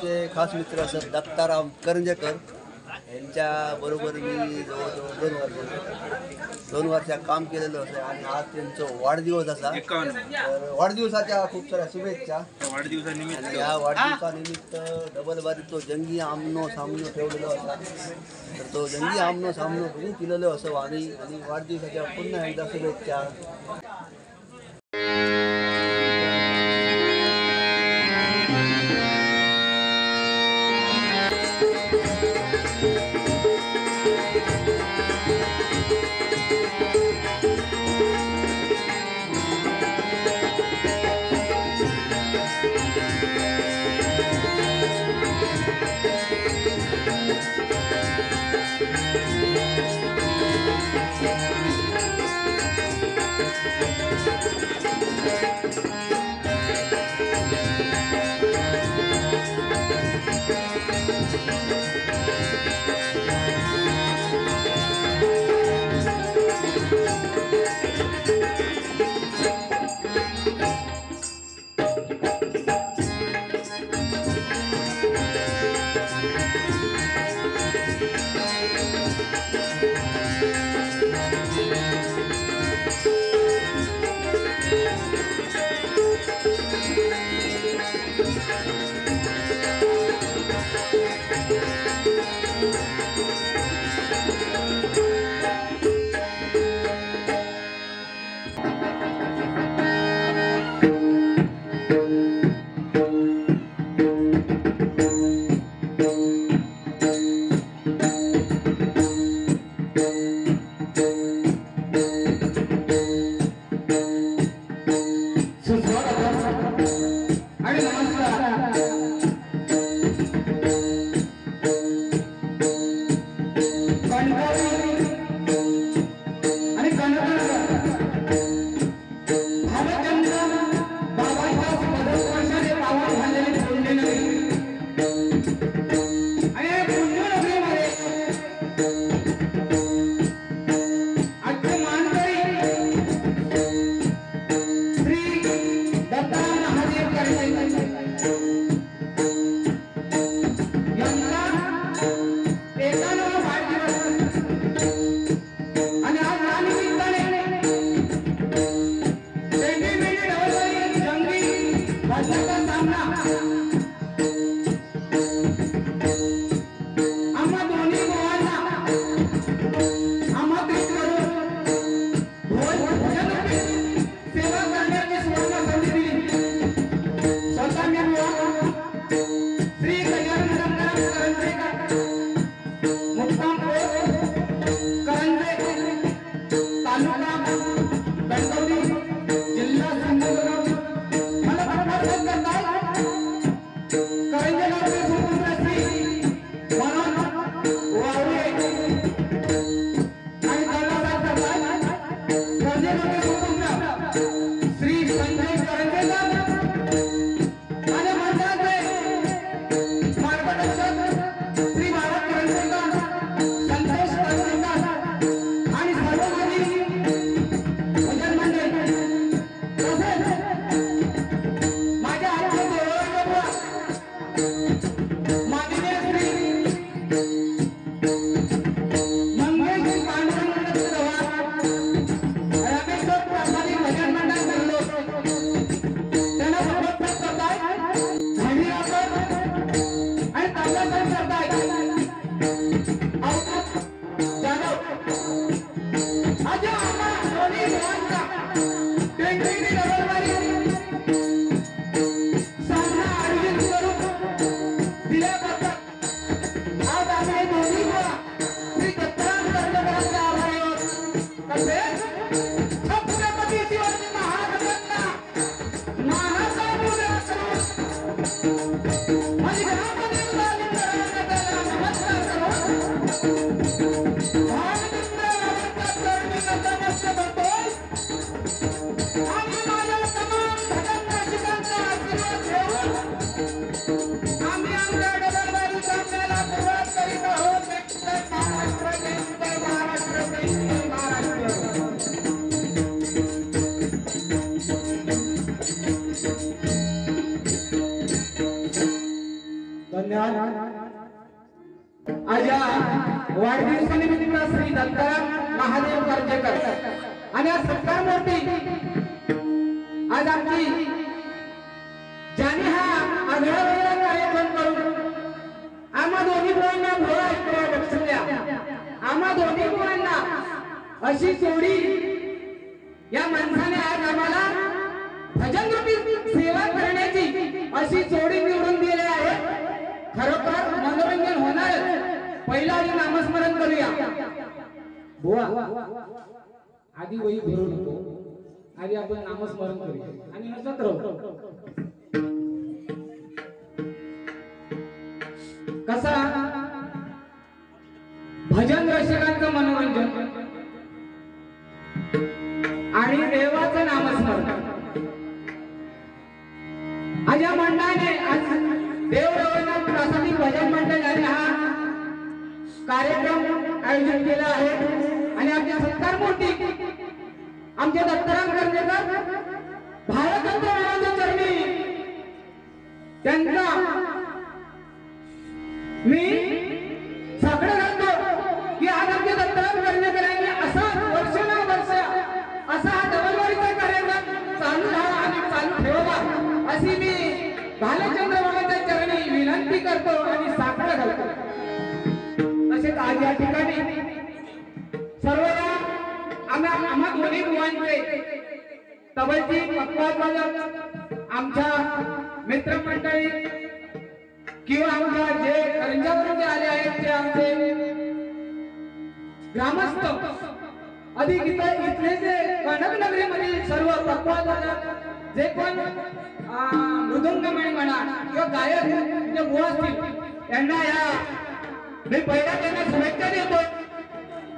आमचे खास मित्र असत दत्ताराम करंजेकर यांच्या बरोबर मी जवळजवळ 2 वर्ष काम केलेलं असं आणि आज त्यांचं वाढदिवस असा. तर वाढदिवसाच्या खूप साऱ्या शुभेच्छा. वाढदिवसानिमित्त या वाढदिवसानिमित्त डबल बारी तो जंगी आमनो सामनो ठेवलेलो असा. तर तो जंगी आमनो सामनो करून केलेलो असं आणि वाढदिवसाच्या पुन्हा एकदा शुभेच्छा. आज या वाढदिवसानिमित्त श्री दत्ताराम महादेव कर्जेकर आणि आज सत्कार मूर्ती आज आमची ज्याने हा आगळा वेगळा कार्यक्रम करून आम्हा दोन्ही मुलांना भोळा ऐकूया बक्षल्या आम्हा दोन्ही मुलांना अशी जोडी या माणसाने आज आम्हाला भजन रूपी सेवा करण्याची अशी जोडी निवडून दिली आहे. खरोखर मनोरंजन होणार. पहिला आधी नामस्मरण करूया. बुवा आधी वही भरू नको, आधी आपण नामस्मरण करूया आणि हसत राहू. कसा भजन रसिकांचं मनोरंजन आणि देवाचं नामस्मरण. आज या मंडळाने आज देव रवनाथ प्रासादिक भजन मंडळाने हा कार्यक्रम आयोजित केला आहे आणि आमच्या सत्कार मूर्ती आमचे दत्ताराम कर्जेकर भारतरत्न विनोद चरणी त्यांचा मी साकडं घालतो की आज आमचे दत्ताराम कर्जेकरांनी असा वर्षानुवर्ष असा हा डबलवारीचा कार्यक्रम चालू राहा आणि चालू ठेवावा अशी मी भालचंद्र बाबाच्या चरणी विनंती करतो आणि साकडं घालतो. तसेच आज या ठिकाणी सर्वदा आम्हा दोन्ही बुवांचे तबलची पक्वाद्वादक आमच्या मित्रमंडळी किंवा आमच्या जे करंजावरून जे आले आहेत ते आमचे ग्रामस्थ अधिक इथले जे कनक नगरीमधील सर्व पक्वाद्वादक जे पण मृदंगमणी म्हणा किंवा गायक जे बुवा असतील यांना या मी पहिला त्यांना शुभेच्छा देतो.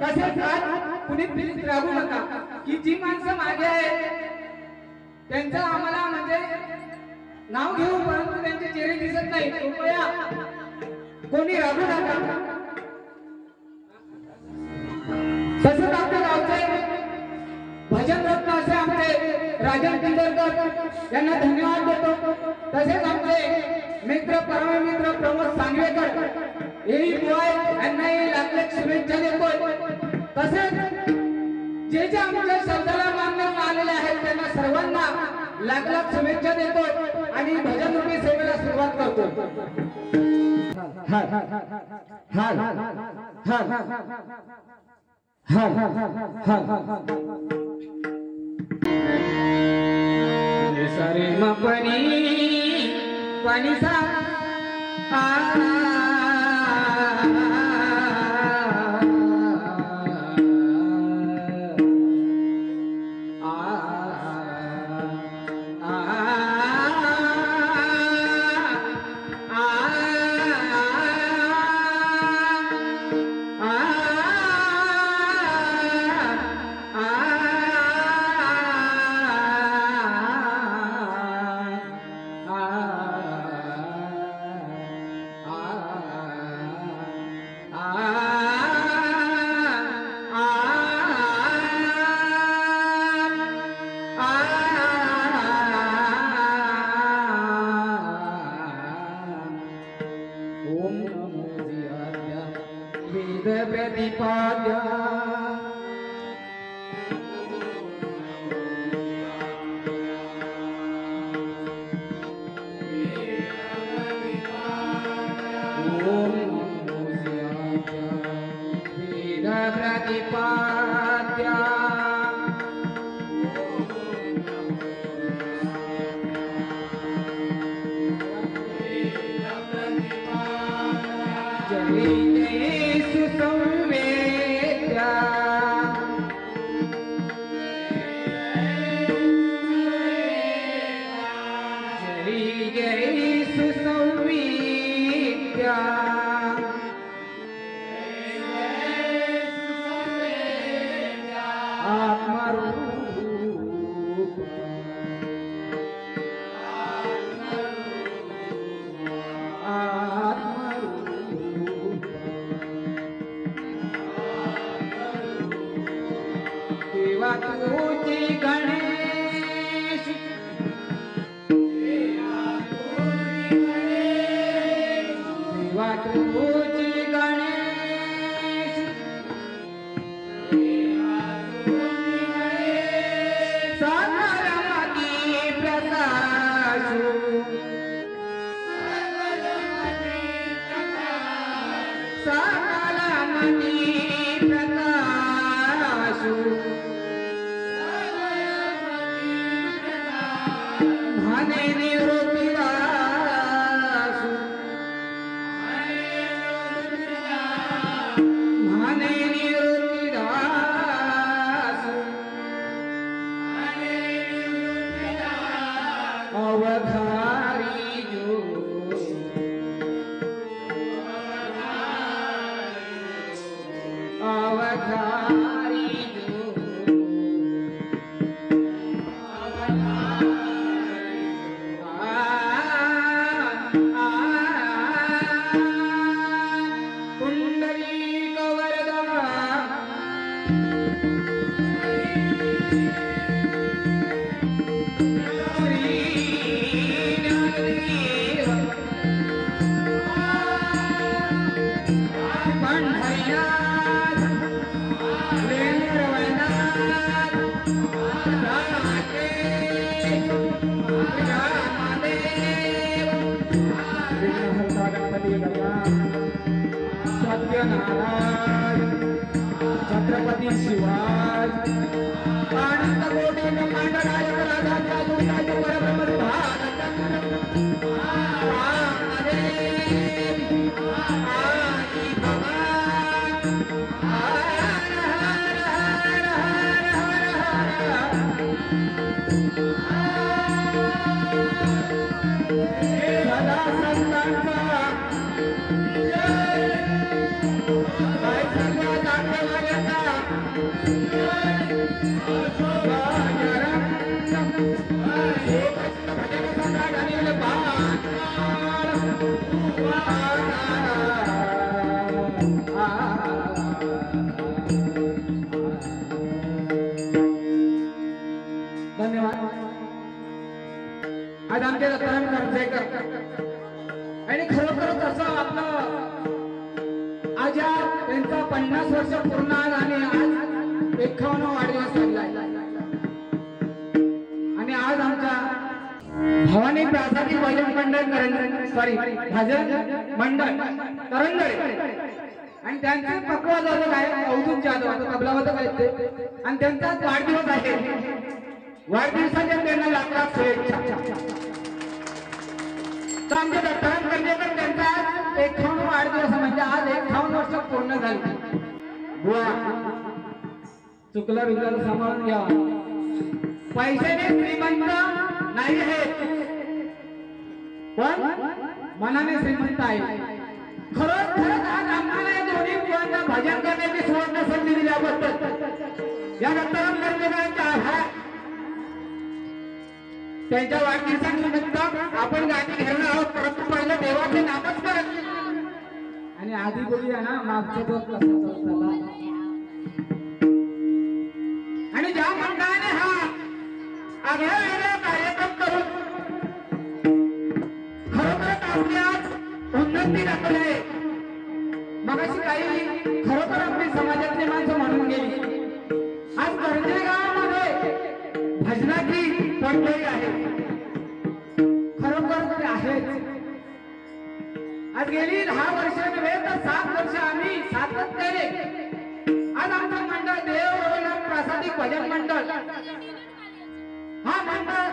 तसेच आज कुणी प्लीज रागू नका की जी माणसं मागे आहे त्यांचं आम्हाला म्हणजे नाव घेऊ परंतु त्यांचे चेहरे दिसत नाही. कृपया कोणी रागू नका. तसंच आमच्या गावचे भजन रत्न असे आमचे राजन किंदरकर यांना धन्यवाद देतो. तसेच आमचे मित्र परममित्र प्रमोद सांगवेकर हेही बुवा यांनाही लाख लाख शुभेच्छा देतो. तसेच जे जे आमच्या शब्दाला मानून आलेले आहेत त्यांना सर्वांना लाख लाख शुभेच्छा देतो आणि भजन रूपी सेवेला सुरुवात करतो. सारे मपनी पाणी सा गणेश छत्रपती शिवाजी आनंद कोटीने मांडणारे राजा जुटाचे परब्रह्म भारत सदा संतांचा धन्यवाद. आज आमचे दत्ताराम करंजेकर आणि खरोखरच असं आपलं आज त्यांचा 50 वर्ष पूर्ण आज आणि आज 51 वाढदिवस साजरा आणि आज आमच्या भवानी प्रासादिक भजन मंडळ भजन मंडळ करंजळे आणि त्यांचे पक्वादक आहे अवधूत जाधव आता तबलावादक आहेत ते आणि त्यांचाच वाढदिवस आहे. वाढदिवसाच्या त्यांना लाखात शुभेच्छा. तर आमचे दत्ताराम करंजेकर त्यांचा 51 वाढदिवस म्हणजे आज 51 वर्ष पूर्ण झाली. बुवा चुकला बिकला सांभाळून घ्या. पैशाने श्रीमंत नाही आहे पण मनाने श्रीमंत आहे. खरोखरच आज आम्हाला या दोन्ही बुवांना भजन करण्याची सुवर्ण संधी दिल्याबद्दल या दत्ताराम करंजेकरांचा आभार. त्यांच्या वाढदिवसानिमित्त आपण गाणी घेणार आहोत परंतु पहिलं देवाचे नामस्मरण आणि आधी बोलूया ना मागचा तो कसा चालता आणि ज्या मंडळाने हा आगळा वेगळा कार्यक्रम करून खरोखरच आपल्या उन्नती दाखवली आहे. मगाशी काही खरोखर आपली समाजातली माणसं म्हणून गेली. आज करंजे गावामध्ये भजनाची मंडळी आहे. खरोखर ते आहेत. आज गेली 10 वर्ष नव्हे तर 7 वर्ष आम्ही सातत्याने आज आमचं मंडळ देव प्रासादिक भजन मंडळ हा मंडळ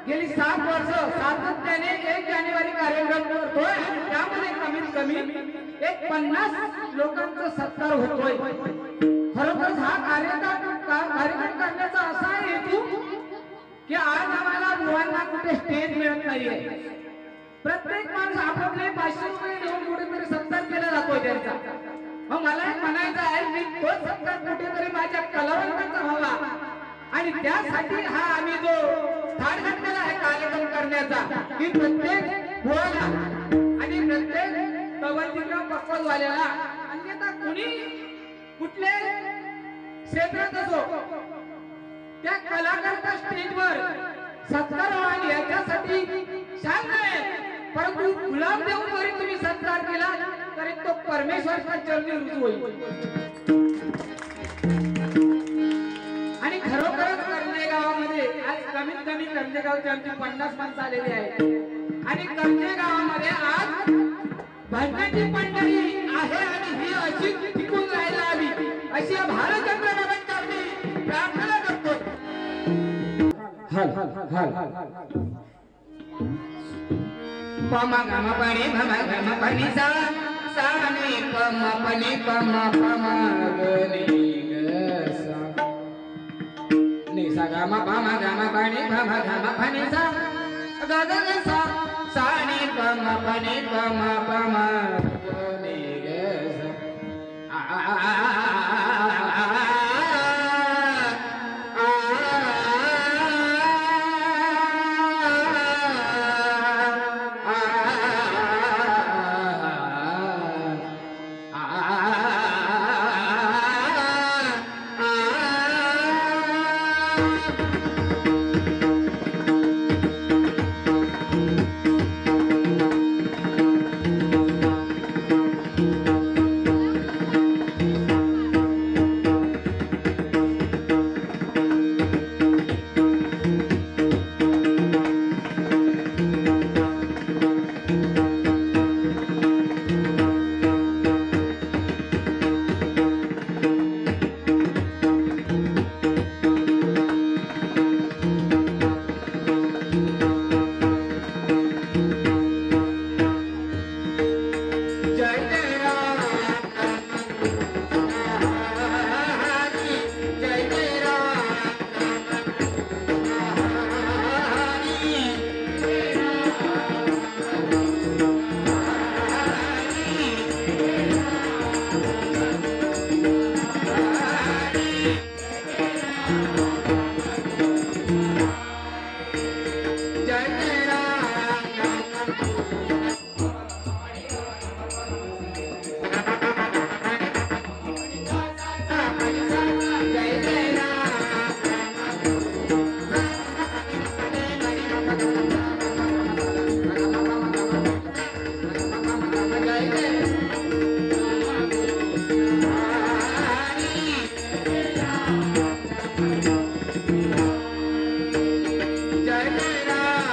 गेली 7 वर्ष सातत्याने 1 जानेवारी कार्यक्रम करतोय आणि त्यामध्ये कमीत कमी 50 लोकांचा सत्कार होतोय. खरोखर हा कार्यक्रम करण्याचा असा हेतू की आज आम्हाला मुलांना कुठे स्टेज मिळत नाहीये. प्रत्येक माणूस आपापले 500 रुपये देऊन कुठेतरी सत्कार केला जातोय त्यांचा. मग मला एक म्हणायचं आहे की तो सत्कार कुठेतरी माझ्या कलावंतांचा व्हावा आणि त्यासाठी हा आम्ही जो स्थान घातलेला आहे कार्यक्रम करण्याचा की प्रत्येक मुलाला आणि प्रत्येक तबलजीराव पक्वादवाल्याला अन्यथा कुणी कुठले क्षेत्रात असो त्या कलाकाराच्या स्टेजवर सत्कार व्हावा याच्यासाठी शान नाही परंतु गुलाब देऊन जरी तुम्ही सत्कार केला तरी तो परमेश्वराच्या चरणी रुजू होईल. आणि खरोखरच करंजे गावामध्ये आज कमीत कमी करंजे गावचे आमची 50 माणसं आलेली आहेत आणि करंजे गावामध्ये आज भजनाची मंडळी आहे आणि ही अशी टिकून राहायला हवी अशी भालचंद्र बाबांची प्रार्थना करतो. पमा गम पणी भमा गम पणी सा सा नि पमा पणी पमा पमा गनी ग सा नि सा गम पमा गम पणी भमा गम पणी सा ग ग ग सा सा नि पमा पणी पमा पमा गनी ग सा जय जय राम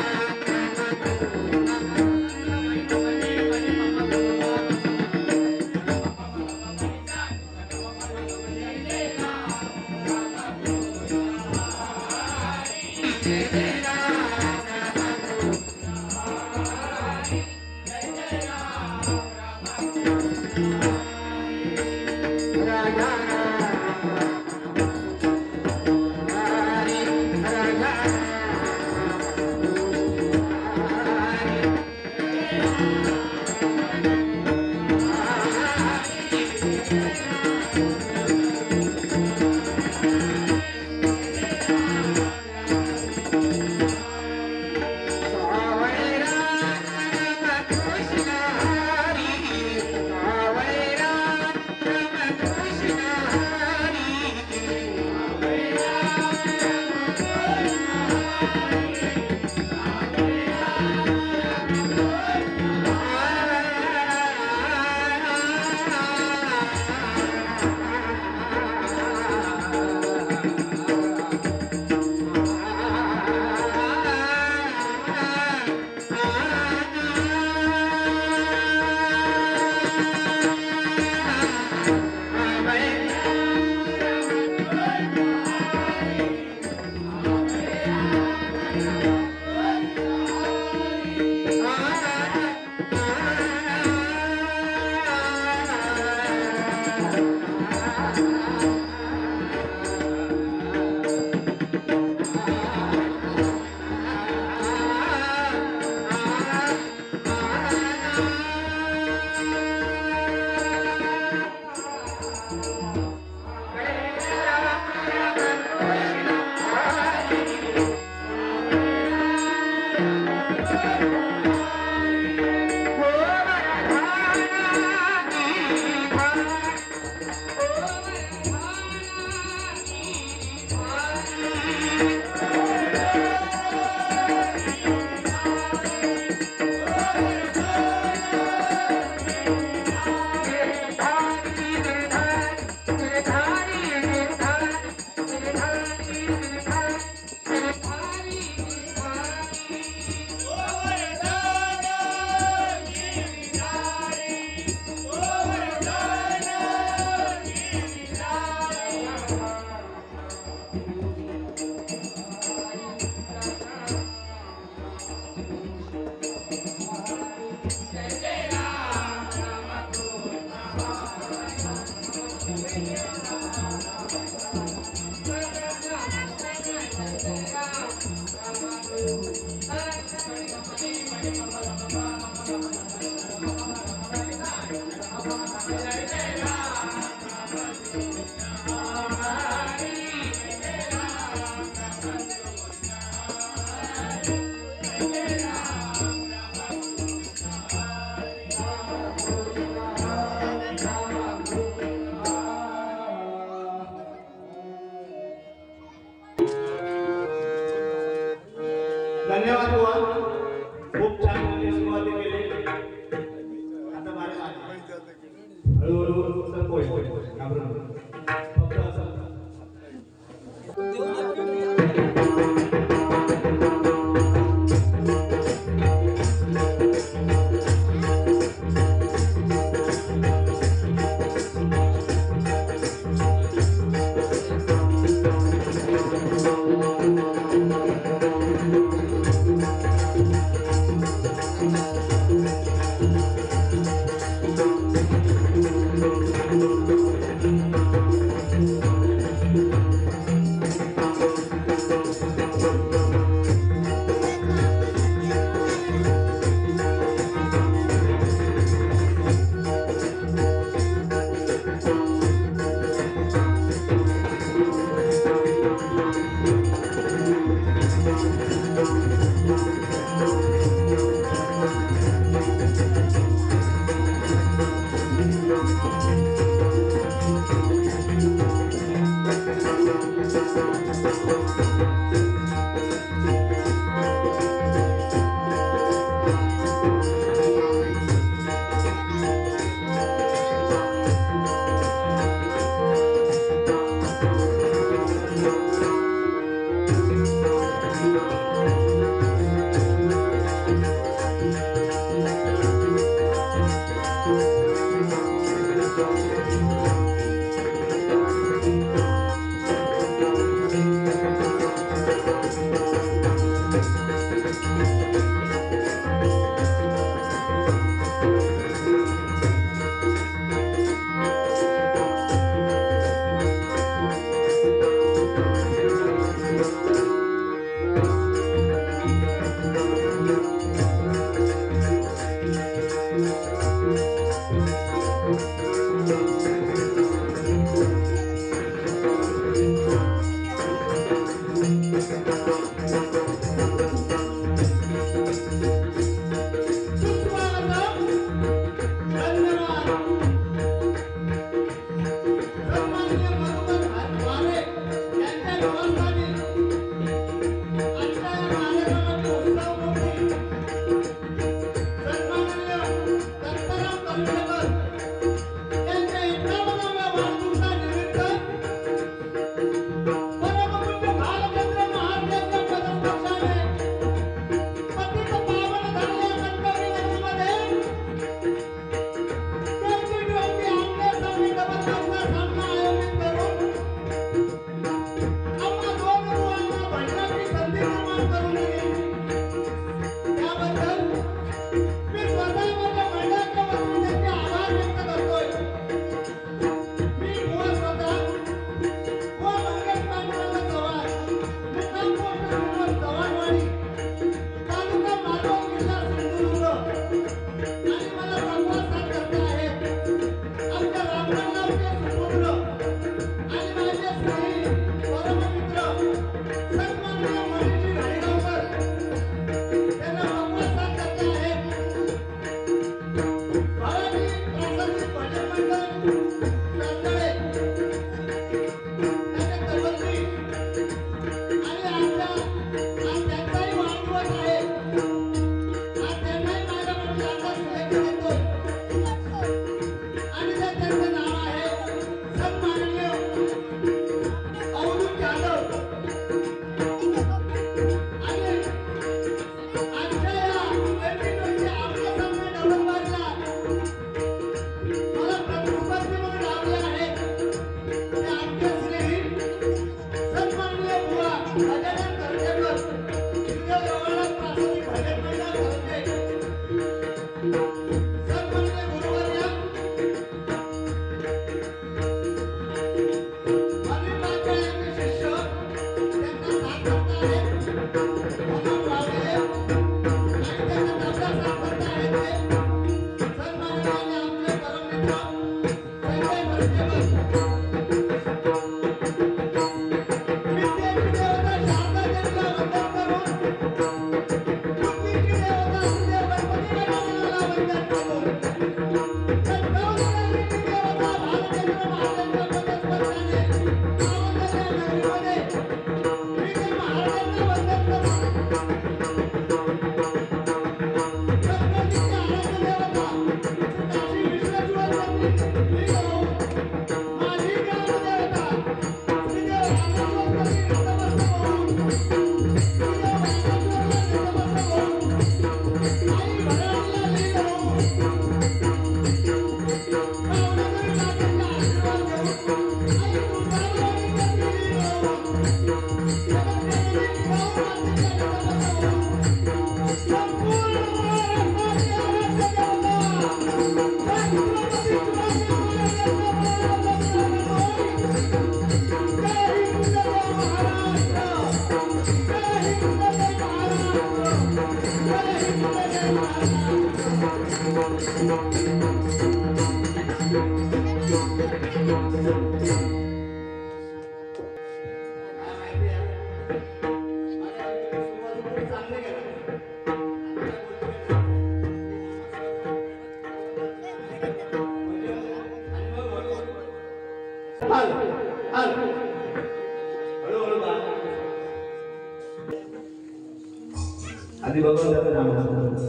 आधी भगवंताचं नाम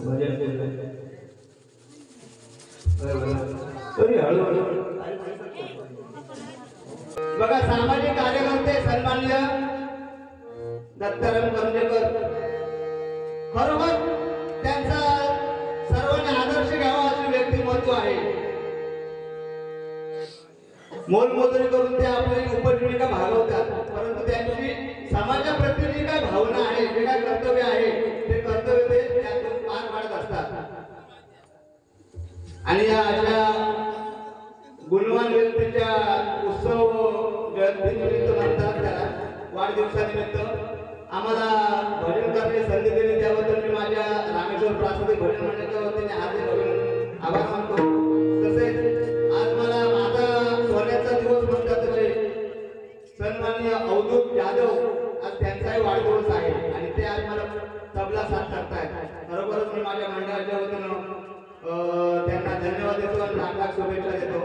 भजन केलं तरी हळूहळू बघा सामाजिक कार्यकर्ते सन्माननीय दत्ताराम करंजेकर खरोखर त्यांचा सर्वांनी आदर्श घ्यावा असे व्यक्तिमत्व आहे. मोलमजुरी करून ते आपली उपजीविका भागवतात, परंतु त्यांची समाजाप्रती जी काय भावना आहे, जे काय कर्तव्य आहे, ते कर्तव्य ते त्यातून पार पाडत असतात. आणि या अशा गुणवान व्यक्तीच्या उत्सव जयंतीनिमित्त म्हणतात त्याला वाढदिवसानिमित्त आम्हाला भजन करण्याची संधी दिली, त्याबद्दल मी माझ्या रामेश्वर प्रासादिक भजन मंडळाच्या वतीने हार्दिक आभार मानतो. तसेच आज मला माझा सोन्याचा दिवस म्हणतात तसे सन्माननीय अवधूत जाधव आज त्यांचाही वाढदिवस आहे आणि ते आज मला तबला साथ करतायत. खरोखरच मी माझ्या मंडळाच्या वतीनं त्यांना धन्यवाद देतो आणि लाख लाख शुभेच्छा देतो.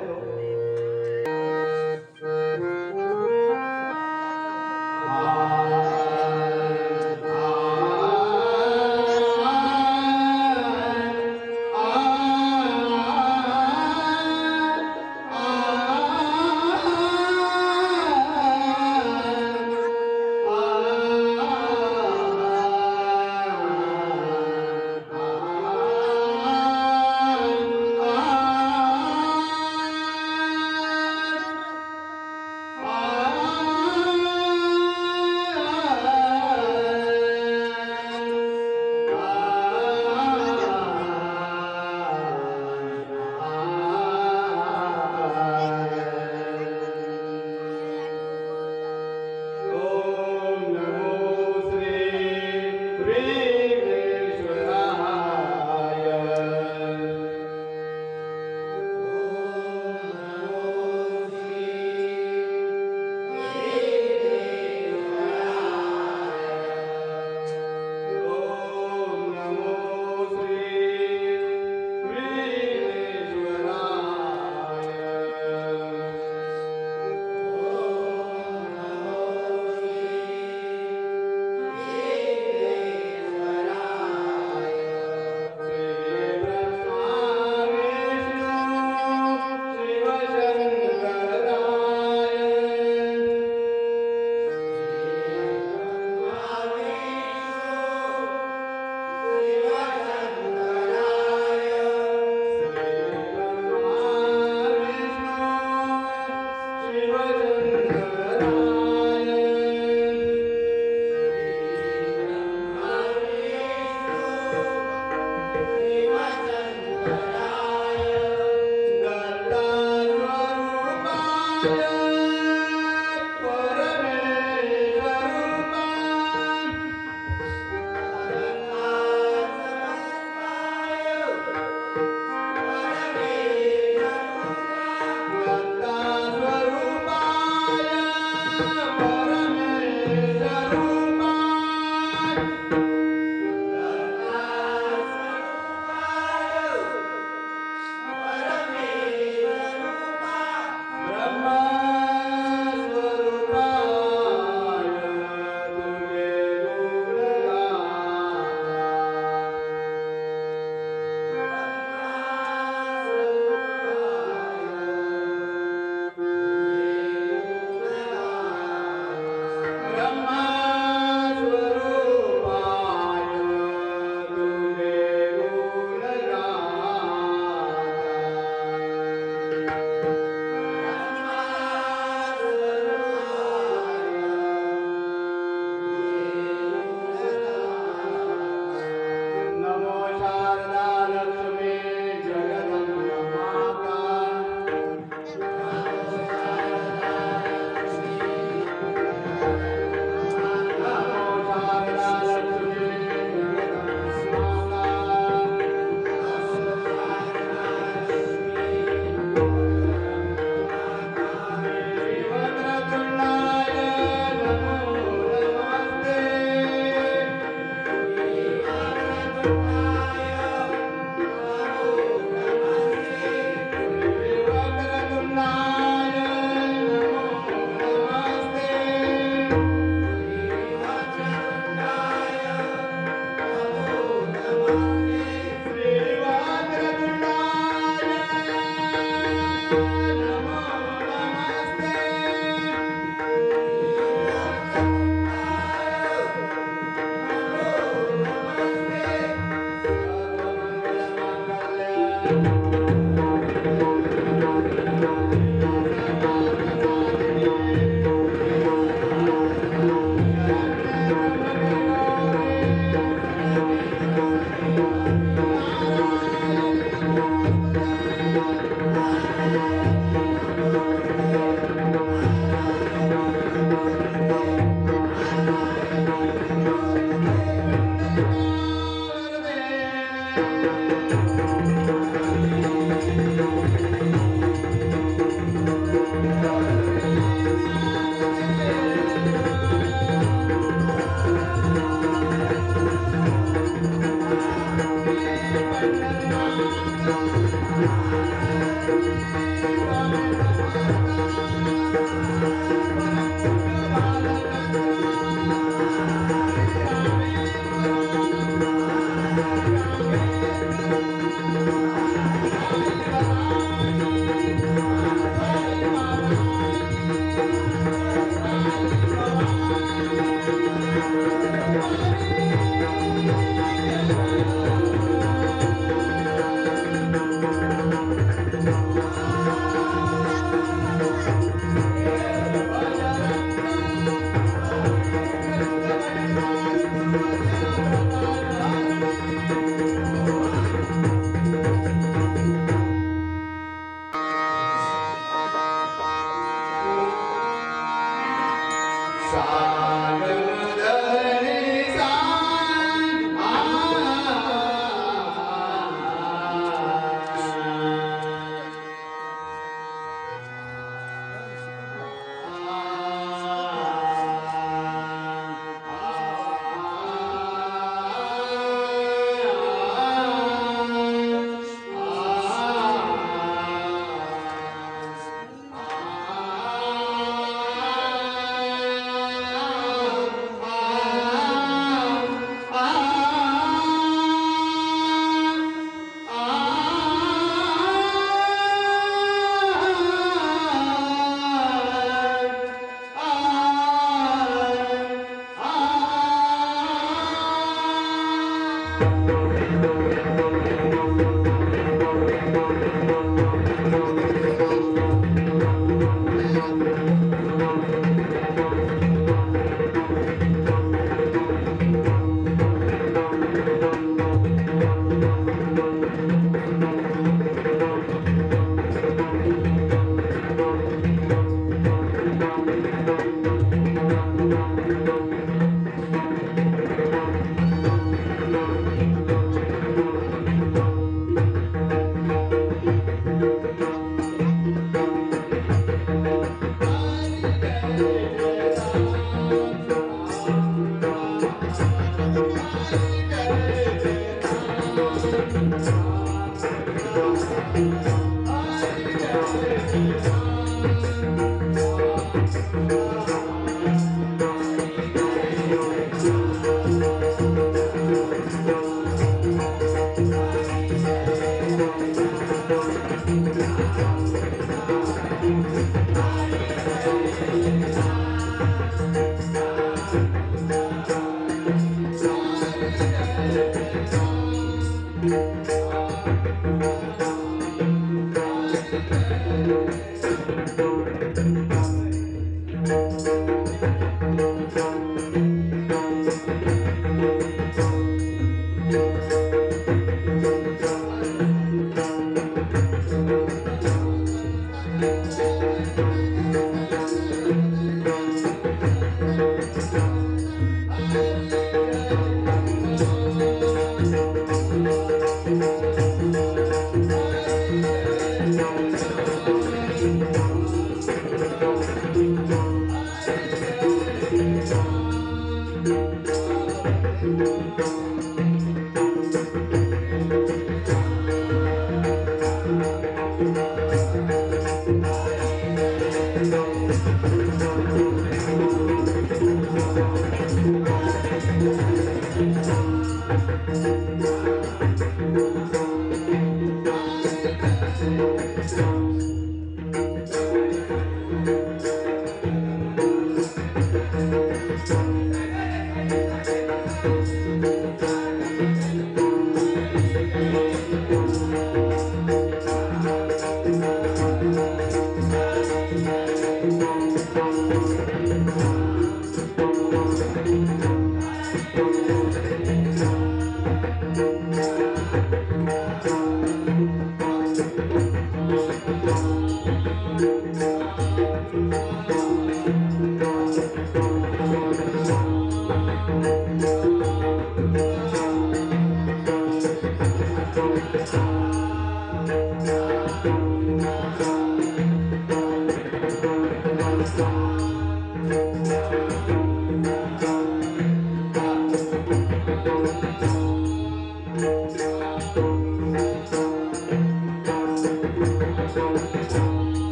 Thank you.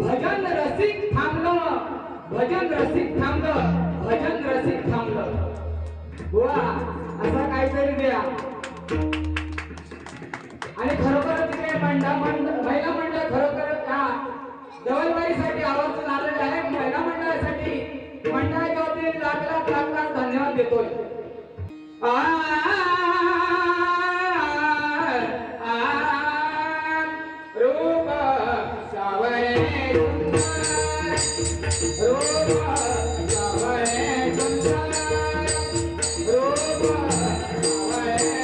भजन रसिक थांबलं, भजन रसिक थांबलं, भजन रसिक थांबलं. बुवा असा काहीतरी द्या. आणि खरोखर तिथे महिला मंडळ खरोखर का जवळवारीसाठी आवर्जून आलेले आहे. महिला मंडळासाठी मंडळाच्या वतीने लाख लाख धन्यवाद देतोय. रूप सावळे रूप सावळे सुंदर रूप सावळे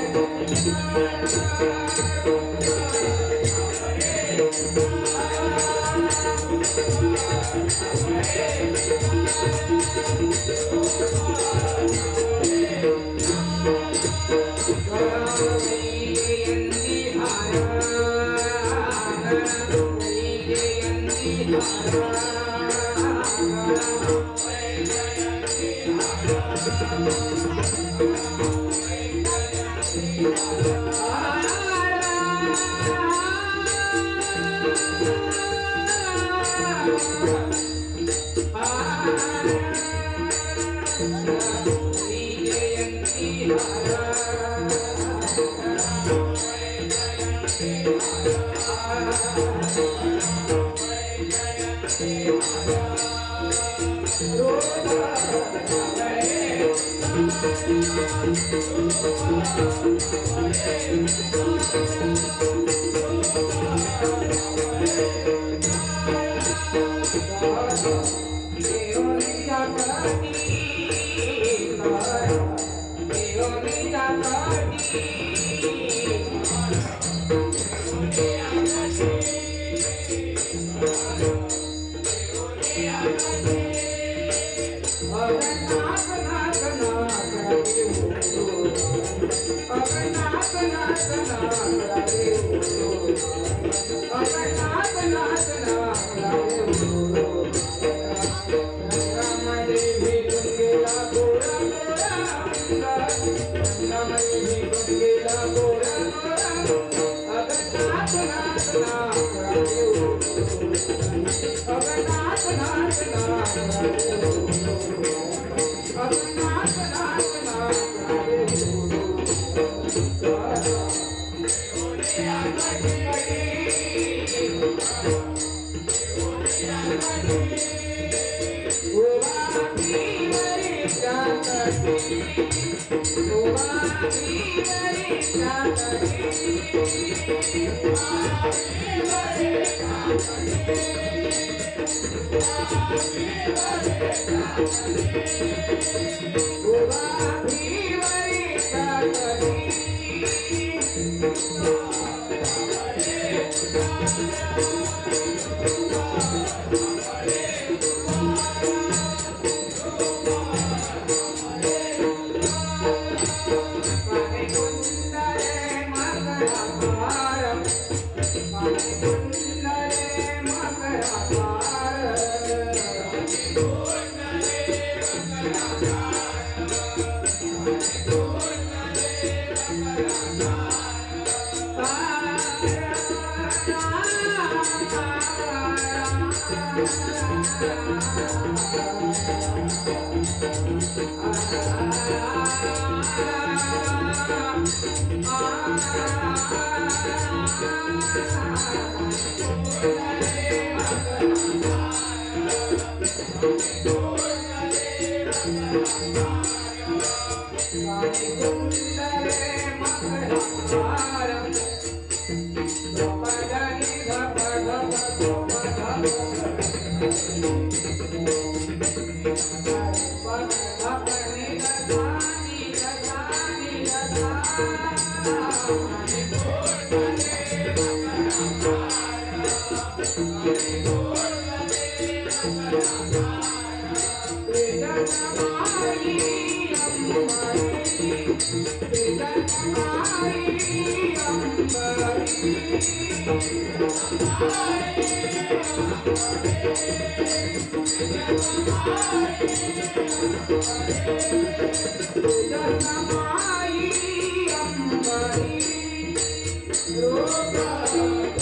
Roga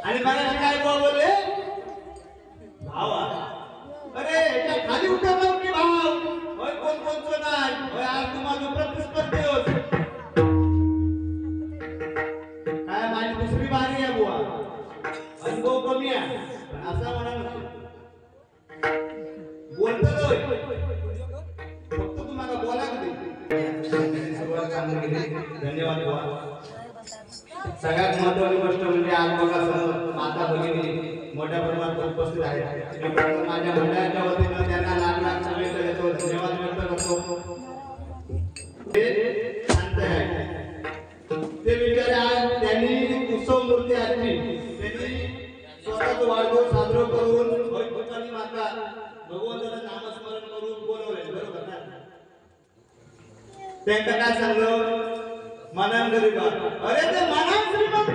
आणि मला काय बोलले भावा अरे याच्या खाली उतरलो की भाव होय कोण कोणचं नाही होय आज तुम्हाला प्रतिस्पर्धी होत काय माझी दुसरी बारी आहे बुवा अनुभव कमी आहे पण असं म्हणा बोलतो फक्त तुम्हाला बोला कधी सुरुवात चांगली केली. धन्यवाद बुवा सगळ्यात महत्त्वाची गोष्ट म्हणजे आज बघा सर्व माता भगिनी मोठ्या प्रमाणात उपस्थित आहेत मी फक्त माझ्या मंडळाच्या वतीनं त्यांना लाख लाख शुभेच्छा देतो धन्यवाद व्यक्त करतो ते शांत आहे ते विचारे आज त्यांनी उत्सव मूर्ती आणली त्यांनी स्वतःचा वाढदिवस साजरा करून भगवंताची माता भगवंताचं नामस्मरण करून बोलवले बरोबर ना त्यांना काय सांगलं मनान गरीब अरे ते मनान श्रीमंत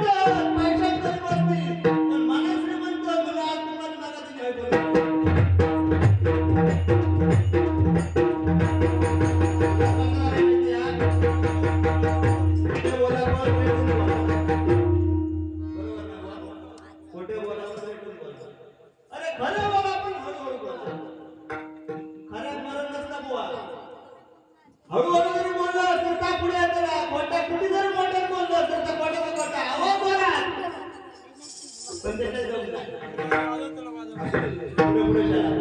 पैशात गरीब असतील पण मनान श्रीमंत म्हणून आज तुम्हाला मागायची नाही खोटे बोला अरे खरं बोला पण हळूहळू बोला खरं मरण नसता बुवा हळूहळू जरी बोललं तर त्या पुढे येतं खोट्या किती जरी मोठ्यात बोललं तर त्या खोट्याचा खोटा आवाज बोला पण त्याच्यात जाऊन पुढे पुढे चला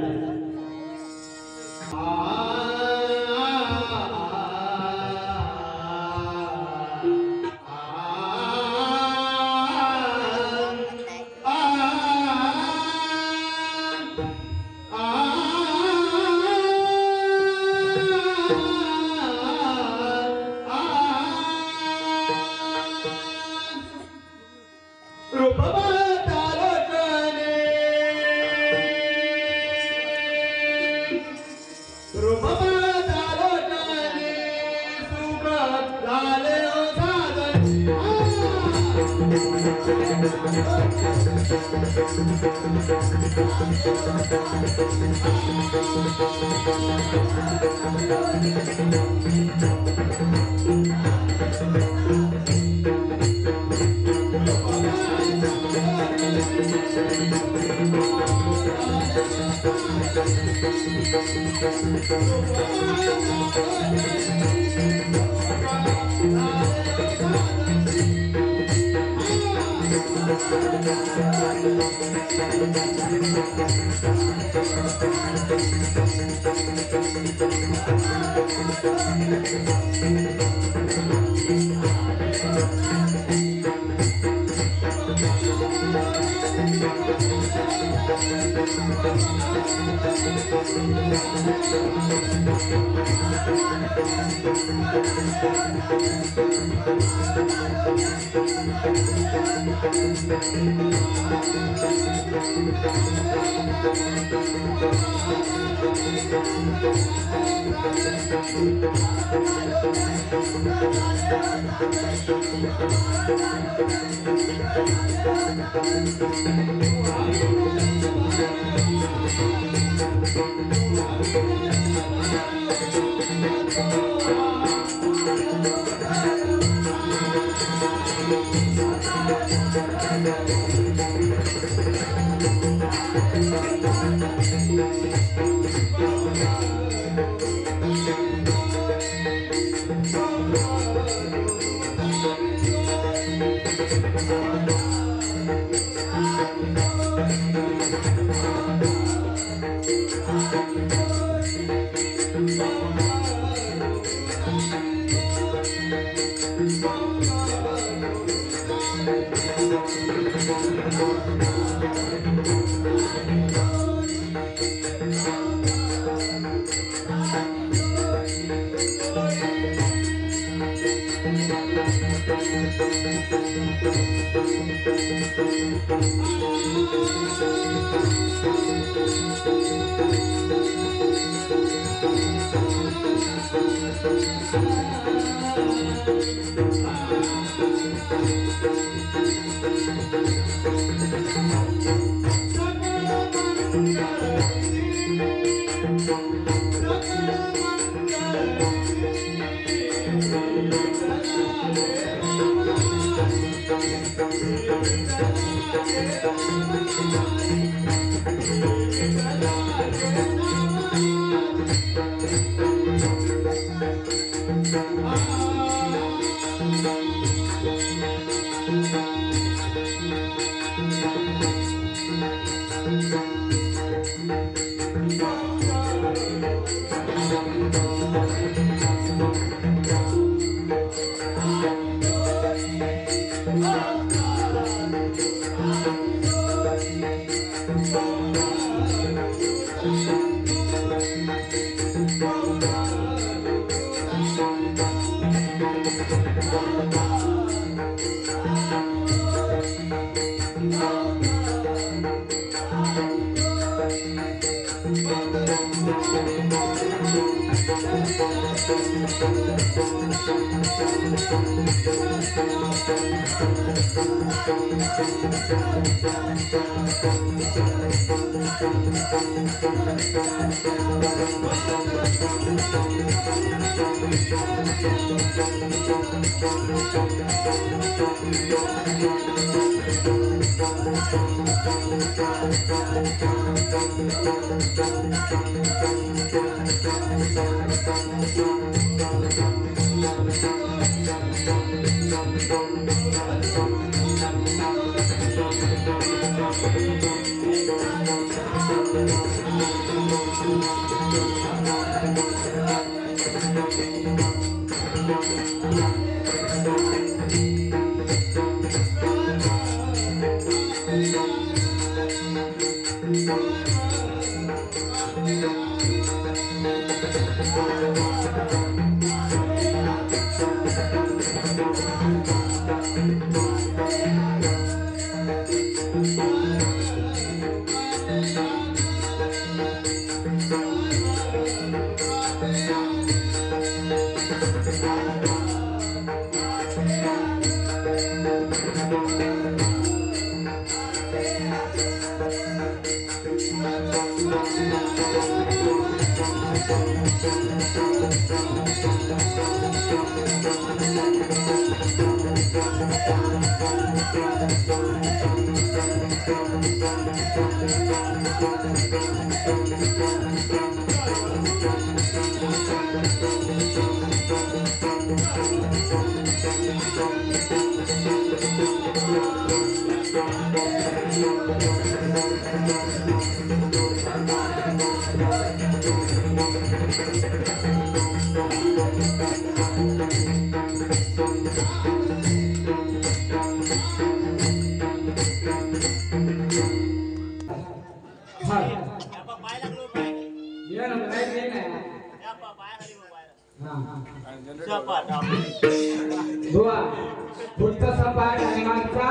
पुढचा सपाट आणि मागचा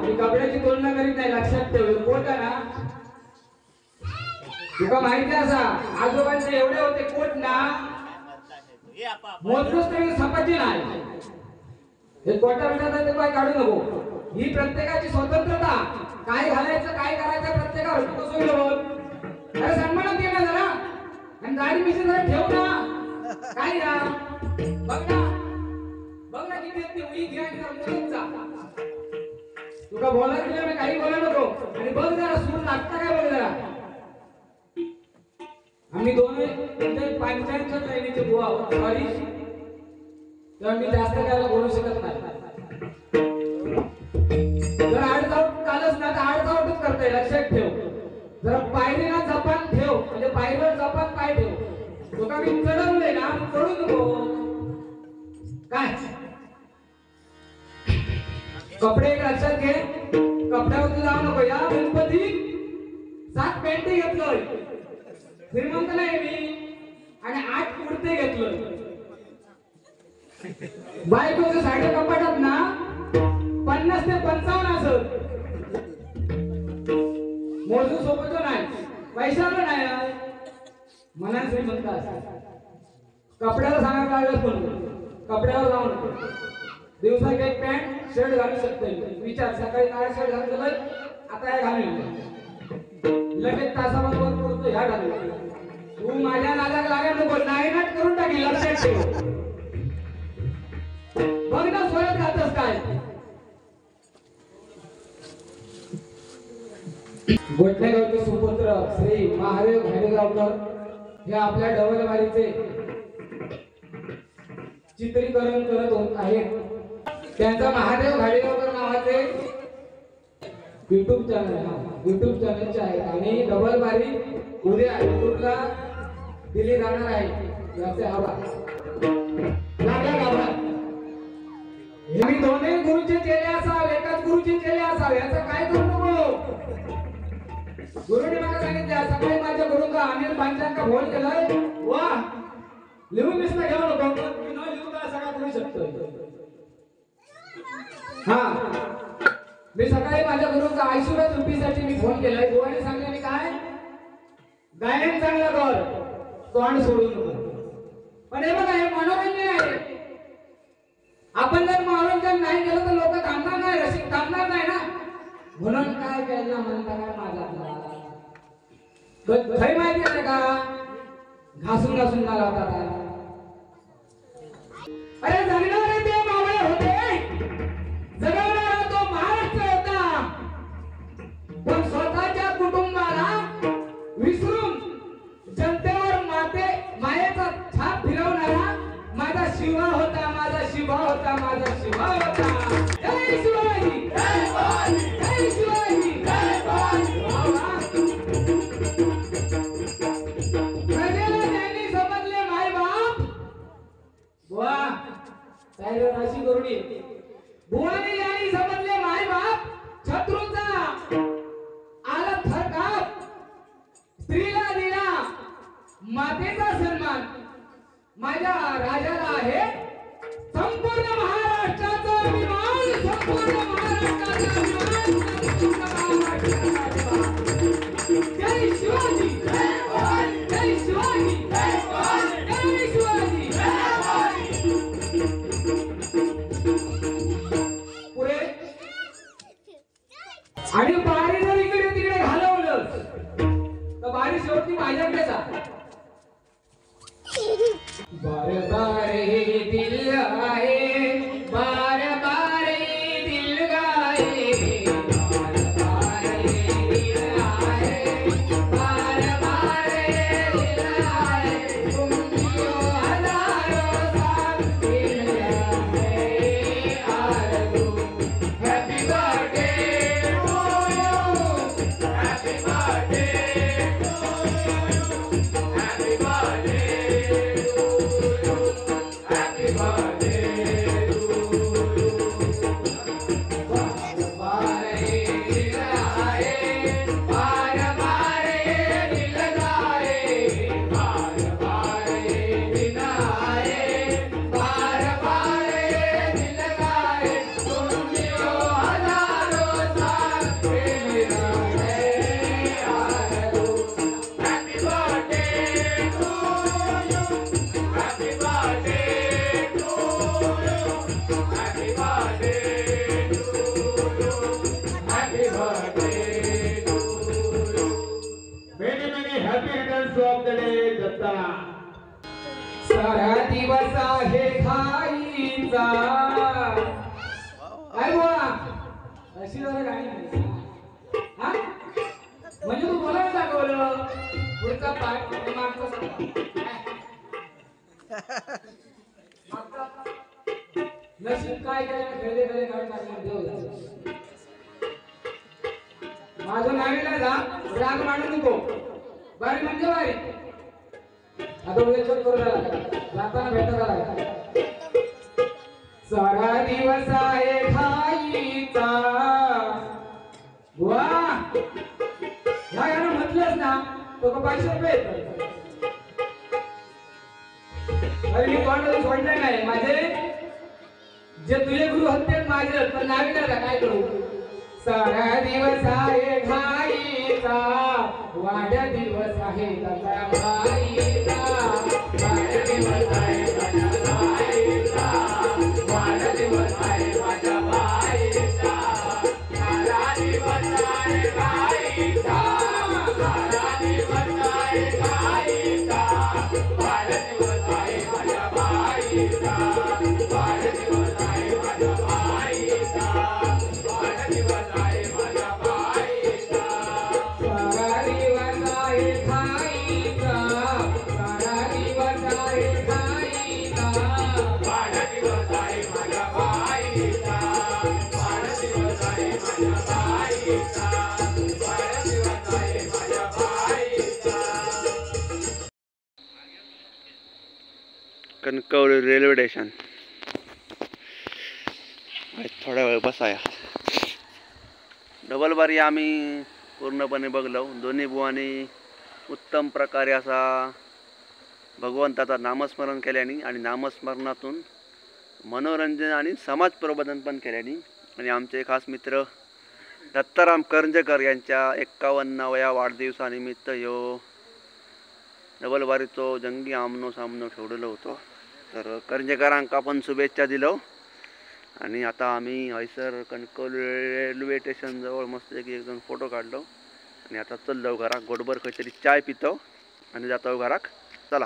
मी कपड्याची तुलना करीत नाही, लक्षात ठेव. कोट आहे ना, तुका माहिती असा आजोबांचे एवढे होते कोट ना, मोजूच तरी सपाटी नाही. हे कोटा बिटाचा ते काय काढू नको. ही प्रत्येकाची स्वतंत्रता, काय घालायचं काय करायचं प्रत्येकावर बसवलं बोल. अरे सन्मानात ये ना जरा, आणि दाढी मिशी जरा ठेव ना. काय ना बघ ना किती येते उई घ्या मोजून जा. तुका बोलायला दिलं मी काही बोला नको. आणि बघ जरा सूर लागता काय बघ जरा. आम्ही दोन्ही 85 ट्रेनीचे बुवा आहोत, सॉरी. तेव्हा मी जास्त काय बोलू शकत नाही. जर आडजावट कालच ना तर आडजावटच करताय, लक्षात ठेव. जरा पायरीला जपान ठेव, म्हणजे पायरीवर जपान पाय ठेव. तुका मी चढवलंय ना, चढू नको. काय कपडे एक लक्षात घे, कपड्यावर जाऊ नको. या गणपती 7 पॅन्टी घेतलोय, श्रीमंत नाही मी, आणि 8 कुर्ते घेतलोय. बायकोच्या साड्या कपाटात ना 50 ते 55 असत. मोजून सोबत नाही, पैशाला नाही मनात श्रीमंत असत. कपड्याला सांगायला लागलं पण कपड्यावर जाऊ नको. दिवसा एक पॅन्ट शर्ट घालू शकते. विचार, सकाळी काळा शर्ट घातलं, आता हे घालून लगेच तासाबरोबर करतो ह्या घालून. तू माझ्या नादाला लागा नको, नायनाट करून टाकी, लक्षात ठेव. बघ ना सोयत घालतस काय. गोठणेगावचे सुपुत्र श्री महादेव घाडेगावकर हे आपल्या डबलवारीचे चित्रीकरण करत होत आहेत. त्यांचा महादेव घाडेगावकर नावाचे युट्यूब चॅनलचे आहे, आणि डबलवारी उद्या युट्यूबला दिली जाणार आहे. याचे आभार. मी दोन्ही गुरुचे चेले असावे, एकाच गुरुचे चेले असावे, याचं काय करू नको. गुरुने मला सांगितलं, सकाळी माझ्या गुरुंका अनिल पांचांका फोन केलाय. वा लिहून दिसतं घेऊ नको, मी न लिहून काय सगळा करू शकतो. हा मी सकाळी माझ्या गुरुंका ऐश्वर्या चुपीसाठी मी फोन केलाय. गुरुने सांगितले काय, गायन चांगलं कर, तोंड सोडू नको. पण हे बघा, हे मनोरंजन आहे. आपण जर मनोरंजन नाही केलं तर लोक थांबणार नाही, रसिक थांबणार नाही ना. म्हणून काय केलं म्हणता काय माझा खरी माहिती आहे का, घासून घासून मला होता. अरे जगणारे ते मावळे होते, जगवणारा तो महाराष्ट्र होता. पण स्वतःच्या कुटुंबाला विसरून जनतेवर मायेचा छाप फिरवणारा माझा शिवा होता, माझा शिवा होता, माझा शिवा होता. जय शिवाजी, जय शिवाजी, जय शिवाजी, जय शिवाजी. प्रजेला त्यांनी समजले माय बाप. बुवा काय राशी करुणी बुवाने यांनी समजले माय बाप. शत्रूचा आला थरकाप, स्त्रीला दिला मातेचा सन्मान. माझ्या राजाला आहे संपूर्ण महाराष्ट्राचा अभिमान, संपूर्ण महाराष्ट्राचा अभिमान. जय शिवाजी, जय शिवाजी, जय शिवाजी, जय शिवाजी, जय शिवाजी. आणि बारी जर इकडे तिकडे घालवलं तर बारी शेवटी माझ्याकडे जा. बार बारे दिल आए, बार बारे दिल गाए, बार बारे दिल आए, बार बारे दिल आए, तुम जियो हजारों साल दिल आए आरज़ू. Happy birthday to you, happy birthday to you, happy birthday to you, happy birthday to you. बार बारे दिल आए, बार बारे दिल गाए, बार बारे दिल आए, बार बारे दिल गाए, तुम जियो हजारों साल मेरा है आरज़ू. Happy birthday to you, happy birthday to you, happy birthday to you, happy birthday to you. Many happy returns of the day, Datta. सारा दिवस आहे खाईचा. काय बोला अशी जरा गाणी म्हणते. हा म्हणजे तू मला दाखवलं पुढचा पाठ मागचा सांगा. नशीब काय केलं खेळले खेळले काढून टाकलं देव जाणे. माझं नावीला जा राग मांडू नको. बारी म्हणजे बारी. आता उद्या चेक करू द्या जाताना भेटायला. सारा दिवस आहे खाईचा. वा ह्या यानं म्हटलंच ना तो का 500 रुपये येतात. अरे मी कोणाला सोडलं नाही. माझे जे तुझे गुरु होते माझे पण नावी का काय करू. सारा दिवस आहे खाईचा, वाढ दिवस आहे त्याचा बाईचा. वाढ दिवस आहे माझ्या बाईचा, वाढ दिवस आहे माझ्या बाईचा. सारा दिवस आहे खाईचा, सारा दिवस आहे खाईचा, वाढ दिवस आहे माझ्या बाईचा, वाढ दिवस आहे माझ्या बाईचा, वाढ दिवस आहे माझ्या बाईचा. सारा दिवस आहे खाईचा, सारा दिवस आहे खाईचा, वाढ दिवस आहे माझ्या बाईचा, वाढ दिवस आहे माझ्या बाईचा, वाढ दिवस आहे माझ्या बाईचा. Kankavli railway station. थोड्या वेळ बसाया. डबल बारी आम्ही पूर्णपणे बघलो. दोन्ही बुवांनी उत्तम प्रकारे असा भगवंताचा नामस्मरण केल्याने आणि नामस्मरणातून मनोरंजन आणि समाज प्रबोधन पण केल्याने. आणि आमचे खास मित्र दत्ताराम करंजेकर यांच्या 51व्या वाढदिवसानिमित्त ह्यो डबल बारीचो जंगी आमनो सामनो ठेवलेलो होतो. तर करंजेकरांक आपण शुभेच्छा दिलो. आणि आता आम्ही हयसर कणकवली रेल्वे स्टेशन जवळ मस्त एक दोन फोटो काढलो. आणि आता चललो घराक. गोडभर खंय तरी चाय पितो आणि जातो घराक. चला.